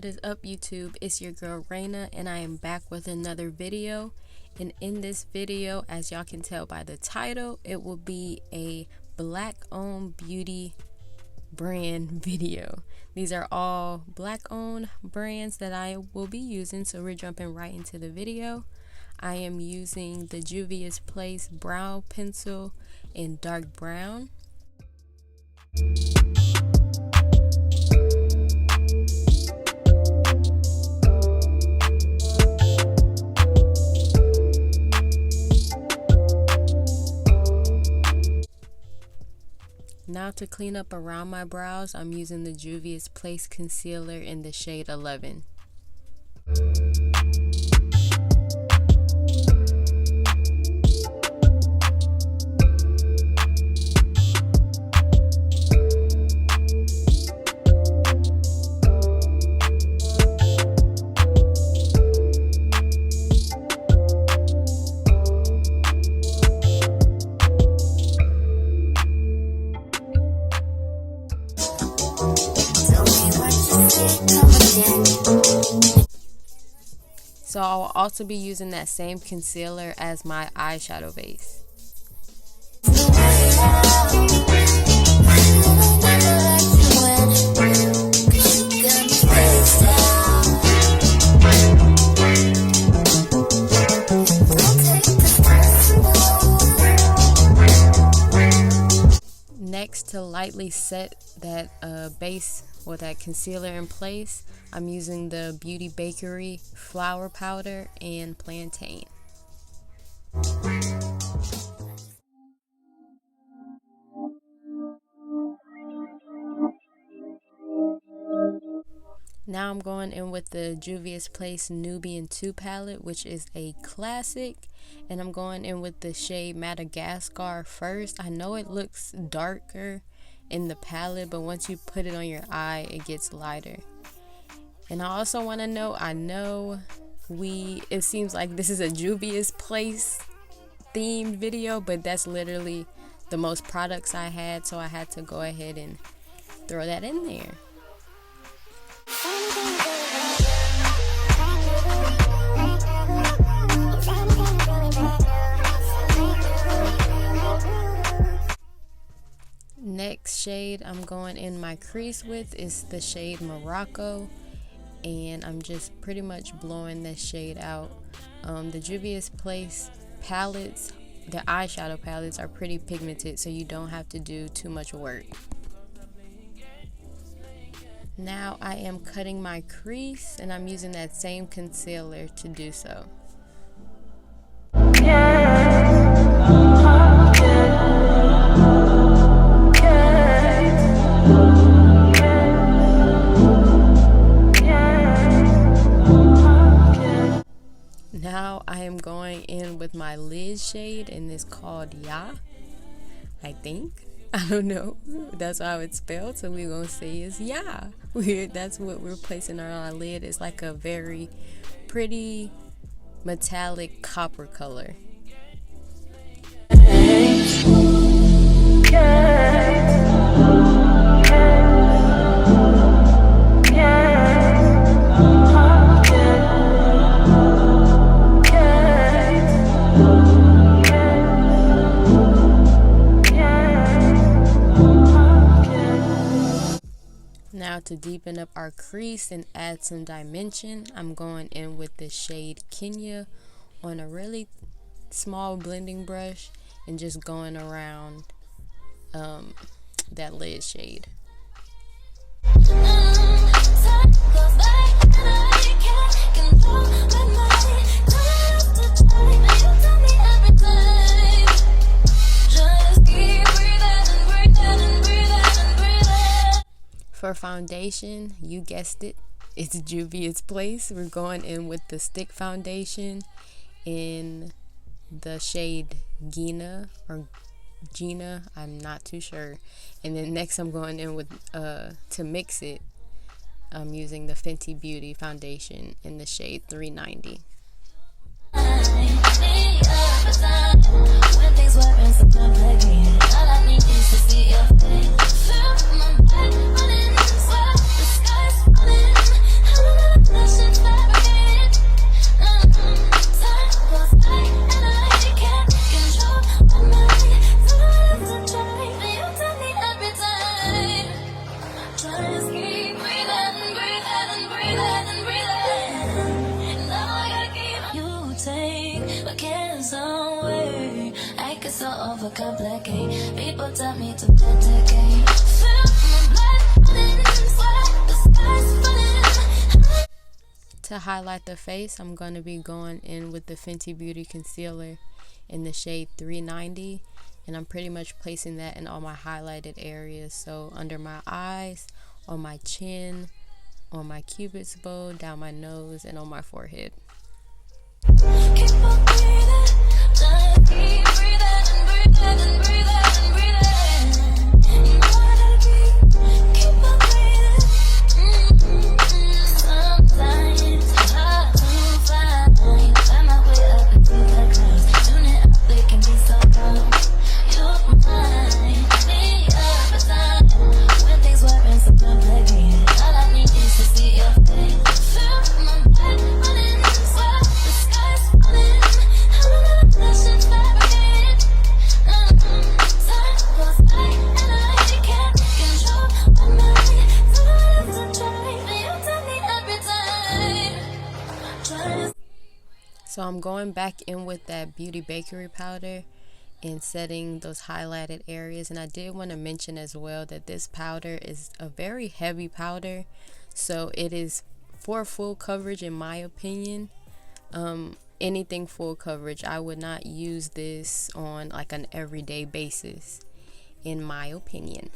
What is up, YouTube? It's your girl Raina, and I am back with another video. And in this video, as y'all can tell by the title, it will be a black owned beauty brand video. These are all black owned brands that I will be using, so we're jumping right into the video. I am using the Juvia's Place brow pencil in dark brown. Now to clean up around my brows, I'm using the Juvia's Place concealer in the shade 11. So I will also be using that same concealer as my eyeshadow base. Next, to lightly set that base with that concealer in place, I'm using the Bakerie flour powder and Plantain. Now I'm going in with the Juvia's Place Nubian 2 palette, which is a classic, and I'm going in with the shade Madagascar first. I know it looks darker in the palette, but once you put it on your eye, it gets lighter. And I also want to know, it seems like this is a Juvia's Place themed video, but that's literally the most products I had, so I had to go ahead and throw that in there. Next shade I'm going in my crease with is the shade Morocco, and I'm just pretty much blowing this shade out. The Juvia's Place palettes, the eyeshadow palettes, are pretty pigmented, so you don't have to do too much work. Now I am cutting my crease, and I'm using that same concealer to do so. Now I am going in with my lid shade, and it's called Ya, I think. I don't know. That's how it's spelled, so we're going to say it's Ya. That's what we're placing on our lid. It's like a very pretty metallic copper color. Now to deepen up our crease and add some dimension, I'm going in with the shade Kenya on a really small blending brush and just going around that lid shade. For foundation, you guessed it, it's Juvia's Place. We're going in with the stick foundation in the shade Guinea or Gina, I'm not too sure. And then next I'm going in with to mix it, I'm using the Fenty Beauty foundation in the shade 390. overcomplicate. People tell me to dedicate. To highlight the face, I'm going to be going in with the Fenty Beauty Concealer in the shade 390, and I'm pretty much placing that in all my highlighted areas. So under my eyes, on my chin, on my cupid's bow, down my nose, and on my forehead. So I'm going back in with that Beauty Bakerie powder and setting those highlighted areas. And I did want to mention as well that this powder is a very heavy powder, so it is for full coverage in my opinion. Anything full coverage, I would not use this on like an everyday basis in my opinion.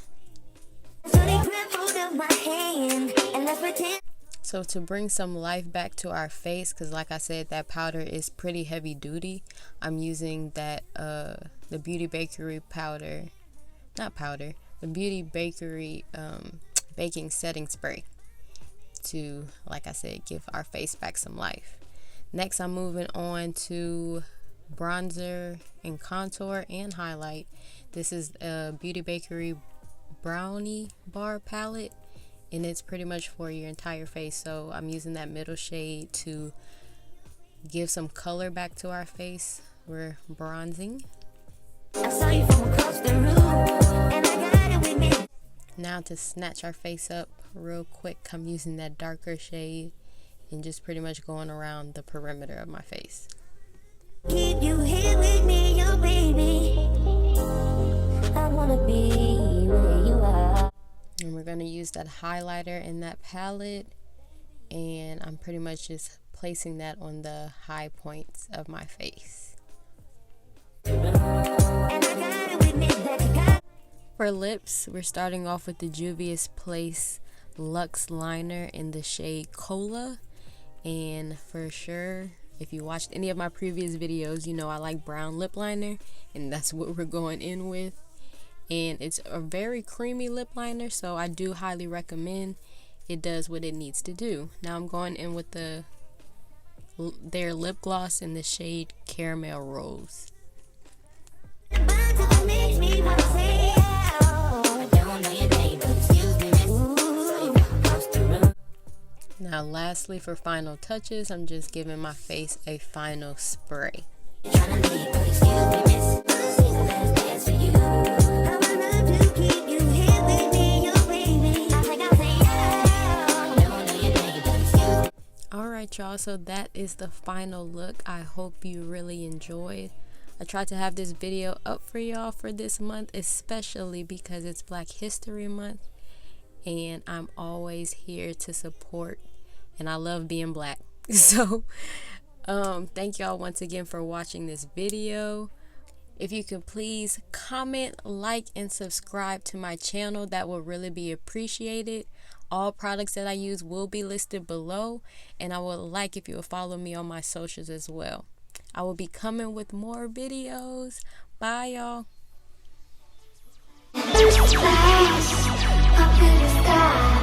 So to bring some life back to our face, because like I said, that powder is pretty heavy duty, I'm using that the Beauty Bakerie powder, the Beauty Bakerie baking setting spray to, like I said, give our face back some life. Next, I'm moving on to bronzer and contour and highlight. This is a Beauty Bakerie Brownie bar palette, and it's pretty much for your entire face. So I'm using that middle shade to give some color back to our face. We're bronzing. Now to snatch our face up real quick, I'm using that darker shade and just pretty much going around the perimeter of my face. Keep you here with me, your baby. I wanna be where you are. And we're going to use that highlighter in that palette, and I'm pretty much just placing that on the high points of my face. For lips, we're starting off with the Juvia's Place Luxe liner in the shade Kola. And for sure, if you watched any of my previous videos, you know I like brown lip liner, and that's what we're going in with. And it's a very creamy lip liner, so I do highly recommend. It does what it needs to do. Now I'm going in with their lip gloss in the shade Caramel Rose. Now lastly, for final touches, I'm just giving my face a final spray. Alright y'all, so that is the final look. I hope you really enjoyed. I tried to have this video up for y'all for this month, especially because it's Black History Month, and I'm always here to support, and I love being black. So thank y'all once again for watching this video. If you could please comment, like, and subscribe to my channel, that will really be appreciated. All products that I use will be listed below, and I would like if you would follow me on my socials as well. I will be coming with more videos. Bye y'all. Up in the sky.